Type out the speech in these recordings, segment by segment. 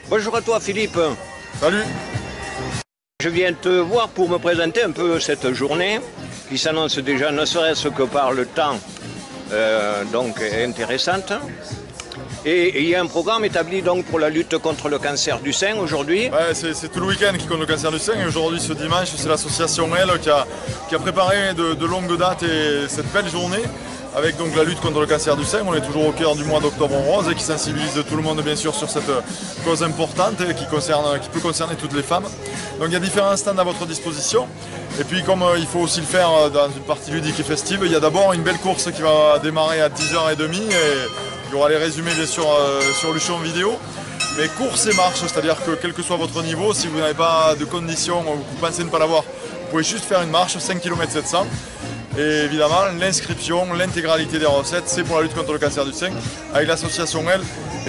Bonjour à toi Philippe. Salut. Je viens te voir pour me présenter un peu cette journée qui s'annonce déjà ne serait-ce que par le temps donc intéressante. Et il y a un programme établi donc pour la lutte contre le cancer du sein aujourd'hui. Ouais, c'est tout le week-end qui contre le cancer du sein et aujourd'hui ce dimanche c'est l'association Elle qui a préparé de longue date et cette belle journée avec donc la lutte contre le cancer du sein. On est toujours au cœur du mois d'Octobre Rose et qui sensibilise tout le monde bien sûr sur cette cause importante et qui peut concerner toutes les femmes. Donc il y a différents stands à votre disposition et puis comme il faut aussi le faire dans une partie ludique et festive, il y a d'abord une belle course qui va démarrer à 10h30 et il y aura les résumés bien sûr sur Luchon vidéo. Mais course et marche, c'est-à-dire que quel que soit votre niveau, si vous n'avez pas de conditions ou que vous pensez ne pas l'avoir, vous pouvez juste faire une marche, 5 km 700. Et évidemment, l'inscription, l'intégralité des recettes, c'est pour la lutte contre le cancer du sein, avec l'association Elle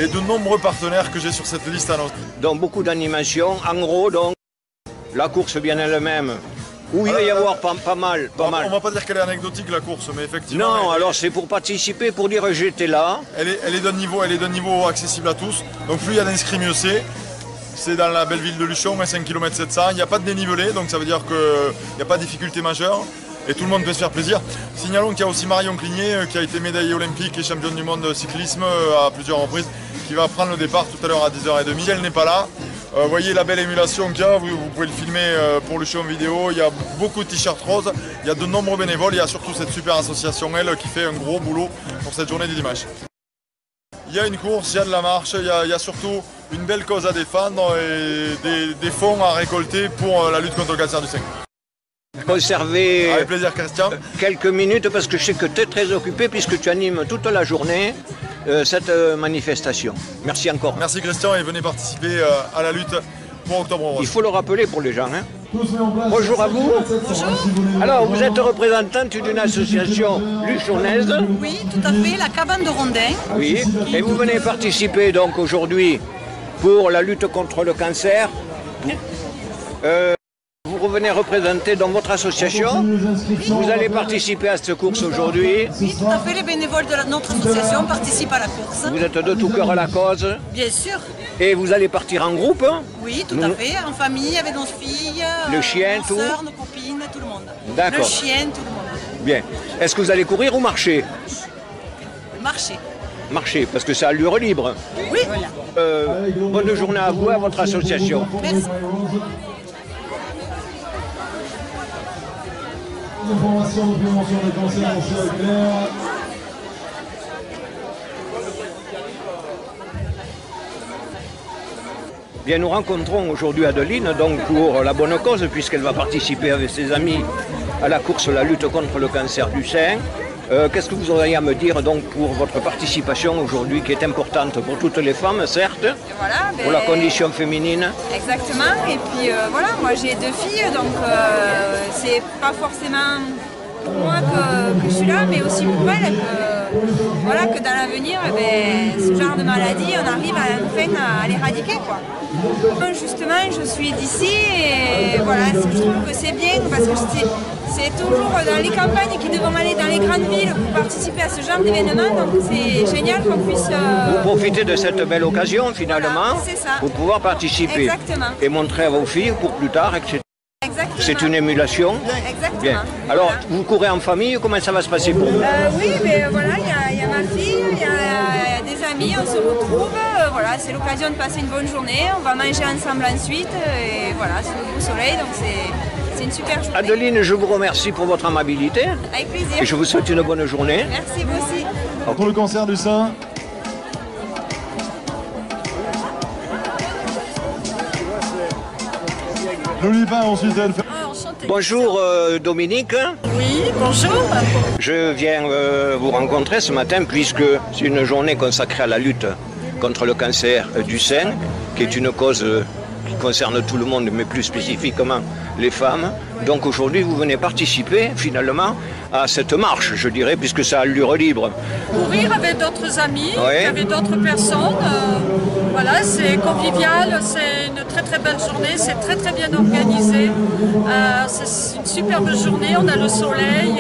et de nombreux partenaires que j'ai sur cette liste à noter. Donc beaucoup d'animations, en gros donc la course bien elle-même, où il va y avoir pas mal. On ne va pas dire qu'elle est anecdotique la course, mais effectivement... Non, alors c'est pour participer, pour dire j'étais là. Elle est d'un niveau accessible à tous, donc plus il y a d'inscrits, mieux c'est. C'est dans la belle ville de Luchon, à 5 km 700, il n'y a pas de dénivelé, donc ça veut dire qu'il n'y a pas de difficulté majeure. Et tout le monde peut se faire plaisir. Signalons qu'il y a aussi Marion Cligné qui a été médaillée olympique et championne du monde de cyclisme à plusieurs reprises, qui va prendre le départ tout à l'heure à 10h30. Si elle n'est pas là, voyez la belle émulation qu'il y a, vous pouvez le filmer pour le show en vidéo. Il y a beaucoup de t-shirts roses, il y a de nombreux bénévoles, il y a surtout cette super association Elle qui fait un gros boulot pour cette journée du dimanche. Il y a une course, il y a de la marche, il y a surtout une belle cause à défendre et des fonds à récolter pour la lutte contre le cancer du sein. Conserver avec plaisir, Christian. Quelques minutes parce que je sais que tu es très occupé puisque tu animes toute la journée cette manifestation. Merci encore. Merci Christian et venez participer à la lutte pour Octobre Rose. Il faut le rappeler pour les gens. Hein. Bonjour à vous. Bonjour. Alors vous êtes représentante d'une association luchonnaise. Oui, tout à fait, la cabane de Rondin. Oui, et vous venez participer donc aujourd'hui pour la lutte contre le cancer. Vous revenez représenter dans votre association. Vous allez participer à cette course aujourd'hui. Oui, tout à fait, les bénévoles de notre association participent à la course. Vous êtes de tout cœur à la cause. Bien sûr. Et vous allez partir en groupe. Oui, tout à fait, en famille, avec nos filles, le chien, nos sœurs, nos copines, tout le monde. D'accord. Le chien, tout le monde. Bien. Est-ce que vous allez courir ou marcher? Marcher. Marcher, parce que c'est à allure libre. Oui. Bonne journée à vous, à votre association. Merci. Information de prévention des cancers oculaires. Bien, nous rencontrons aujourd'hui Adeline donc pour la bonne cause puisqu'elle va participer avec ses amis à la course La lutte contre le cancer du sein. Qu'est-ce que vous auriez à me dire donc pour votre participation aujourd'hui qui est importante pour toutes les femmes certes, voilà, pour la condition féminine? Exactement, et puis voilà, moi j'ai 2 filles donc c'est pas forcément pour moi que je suis là mais aussi pour elles voilà, que dans l'avenir ce genre de maladie on arrive enfin à l'éradiquer quoi. Justement je suis d'ici et voilà, je trouve que c'est bien parce que c'est toujours dans les campagnes qui devront aller dans les grandes villes pour participer à ce genre d'événement, donc c'est génial qu'on puisse... Vous profitez de cette belle occasion finalement voilà, pour pouvoir participer. Exactement. Et montrer à vos filles pour plus tard, etc. Exactement. C'est une émulation. Exactement. Bien. Alors, vous courez en famille, comment ça va se passer pour vous? Oui, mais voilà, il y a ma fille, il y a des amis, on se retrouve, voilà, c'est l'occasion de passer une bonne journée, on va manger ensemble ensuite, et voilà, c'est le beau soleil, donc c'est une super journée. Adeline, je vous remercie pour votre amabilité. Avec plaisir. Et je vous souhaite une bonne journée. Merci, vous aussi. Pour le cancer du sein. N'oublie pas ensuite elle fait... Bonjour Dominique. Oui, bonjour. Je viens vous rencontrer ce matin puisque c'est une journée consacrée à la lutte contre le cancer du sein, qui est une cause qui concerne tout le monde, mais plus spécifiquement les femmes. Donc aujourd'hui, vous venez participer finalement à cette marche, je dirais, puisque ça a allure libre. Courir avec d'autres amis, Ouais. avec d'autres personnes. Voilà, c'est convivial, c'est une très très belle journée, c'est très très bien organisé. C'est une superbe journée, on a le soleil.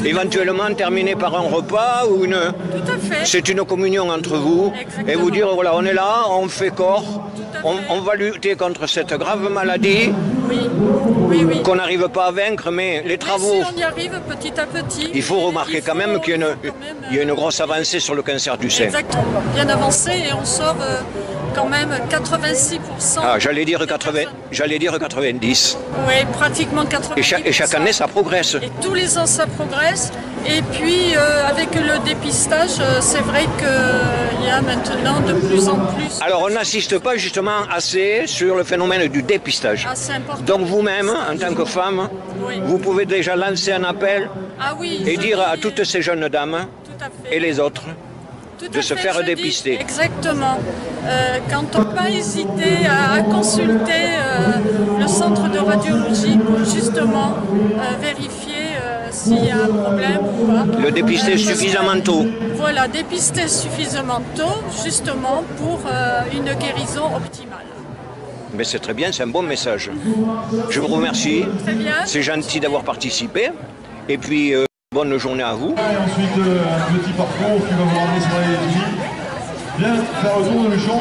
Éventuellement terminé par un repas ou une... Tout à fait. C'est une communion entre vous. Exactement. Et vous dire, voilà, on est là, on fait corps, Tout à fait. on va lutter contre cette grave maladie Oui, oui, oui. qu'on n'arrive pas à vaincre, mais les Mais travaux... si on y arrive petit à petit. Il faut remarquer quand même qu'il y a quand même, il y a une grosse avancée sur le cancer du sein. Exactement, bien avancé et on sauve quand même 86%. Ah, j'allais dire 90. Oui, pratiquement 80%. Et chaque année, ça progresse. Et tous les ans, ça progresse. Et puis, avec le dépistage, c'est vrai qu'il y a maintenant de plus en plus. Alors, on n'assiste pas justement assez sur le phénomène du dépistage. Ah, c'est important. Donc, vous-même, en tant que femme, Oui. vous pouvez déjà lancer un appel Ah oui, et je dire à dis- toutes ces jeunes dames Tout à fait. et les autres Tout de à se fait, faire je dis dépister. Exactement. Quand on ne peut pas hésiter à consulter le centre de radiologie pour justement vérifier s'il y a un problème ou pas. le dépister Parce que- suffisamment tôt. Voilà, dépister suffisamment tôt justement pour une guérison optimale. Mais c'est très bien, c'est un bon message. Je vous remercie. Très bien. C'est gentil d'avoir participé. Et puis, bonne journée à vous. Et ensuite, un petit parcours qui va vous ramener sur les filles. Bien faire le tour du champ.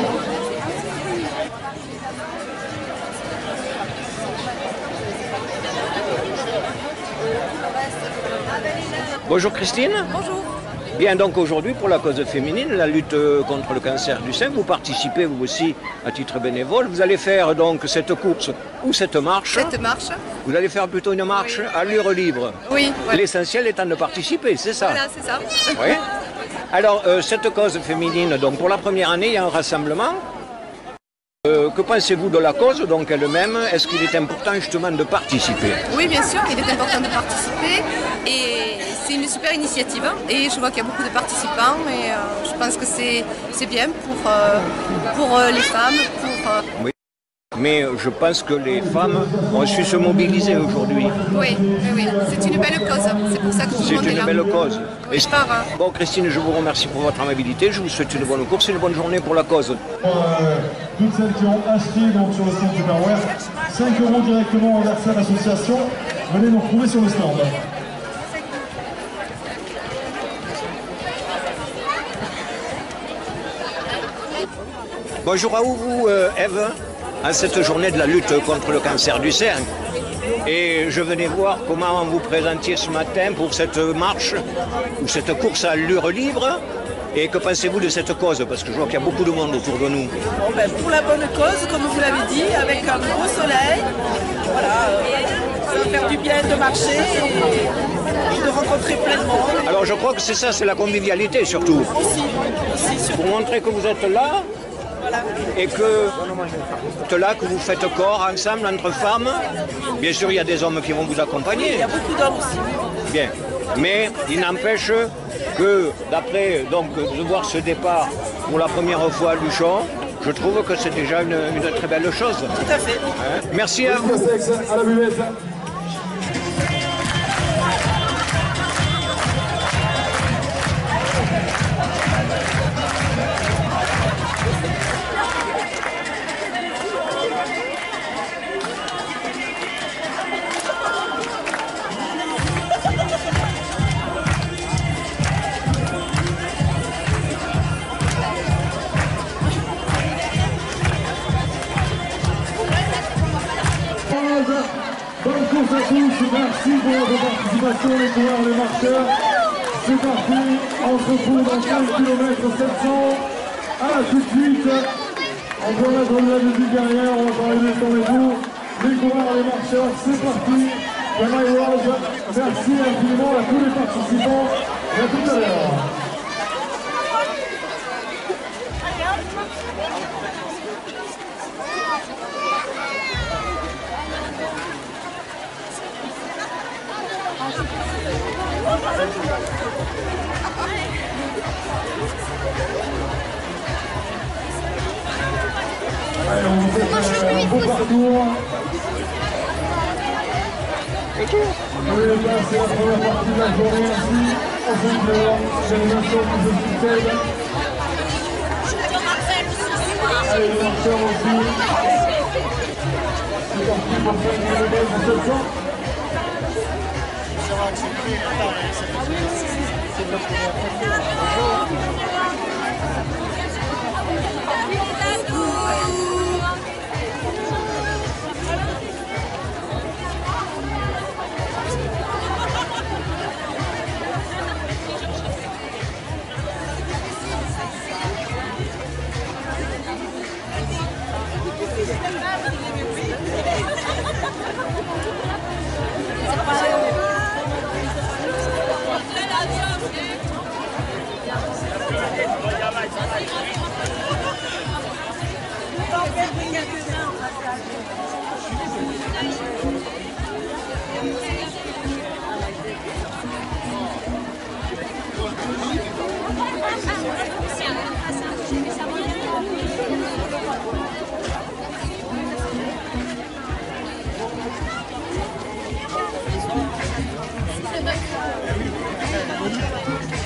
Bonjour Christine. Bonjour. Bien, donc aujourd'hui, pour la cause féminine, la lutte contre le cancer du sein, vous participez vous aussi à titre bénévole. Vous allez faire donc cette course ou cette marche. Cette marche. Vous allez faire plutôt une marche à allure libre. Oui, voilà. L'essentiel étant de participer, c'est ça? Voilà, c'est ça. Oui. Alors, cette cause féminine, donc pour la première année, il y a un rassemblement. Que pensez-vous de la cause donc elle-même? Est-ce qu'il est important justement de participer? Oui, bien sûr, il est important de participer et c'est une super initiative. Et je vois qu'il y a beaucoup de participants et je pense que c'est bien pour les femmes, Oui. Mais je pense que les femmes ont su se mobiliser aujourd'hui. Oui, c'est une belle cause. C'est pour ça que tout le C'est monde est une là. belle cause. Oui, je pars, hein. Bon, Christine, je vous remercie pour votre amabilité. Je vous souhaite une bonne course et une bonne journée pour la cause. Toutes celles qui ont acheté donc, sur le stand Tupperware, 5 € directement versés à l'association. Venez nous retrouver sur le stand. Bonjour à vous, Eve, à cette journée de la lutte contre le cancer du sein. Et je venais voir comment vous présentiez ce matin pour cette marche ou cette course à allure libre. Et que pensez-vous de cette cause? Parce que je vois qu'il y a beaucoup de monde autour de nous. Bon, ben, pour la bonne cause, comme vous l'avez dit, avec un beau soleil, voilà, ça va faire du bien de marcher et de rencontrer plein de monde. Alors je crois que c'est ça, c'est la convivialité surtout. Aussi sur... Pour montrer que vous êtes là Voilà. et que vous faites corps ensemble entre femmes. Bien sûr, il y a des hommes qui vont vous accompagner. Il y a beaucoup d'hommes aussi. Bien. Mais il n'empêche que d'après donc de voir ce départ pour la première fois à Luchon, je trouve que c'est déjà une très belle chose. Tout à fait. Hein? Merci à vous. Castex à la buvette. Bonne course à tous, merci pour votre participation les coureurs, les marcheurs. C'est parti, on se retrouve dans 15 km 700. À tout de suite, on peut mettre de la musique derrière, on va parler sur les tours. Les coureurs, les marcheurs, c'est parti. The My Rose, merci infiniment à tous les participants et à tout à l'heure. Allez, on vous fait un beau parcours. Allez, là, c'est la première partie de la journée ainsi. Ensuite, l'organisation qui se succède. Allez, le marcheur aussi. C'est parti pour 5 km de 700.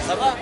Ça va?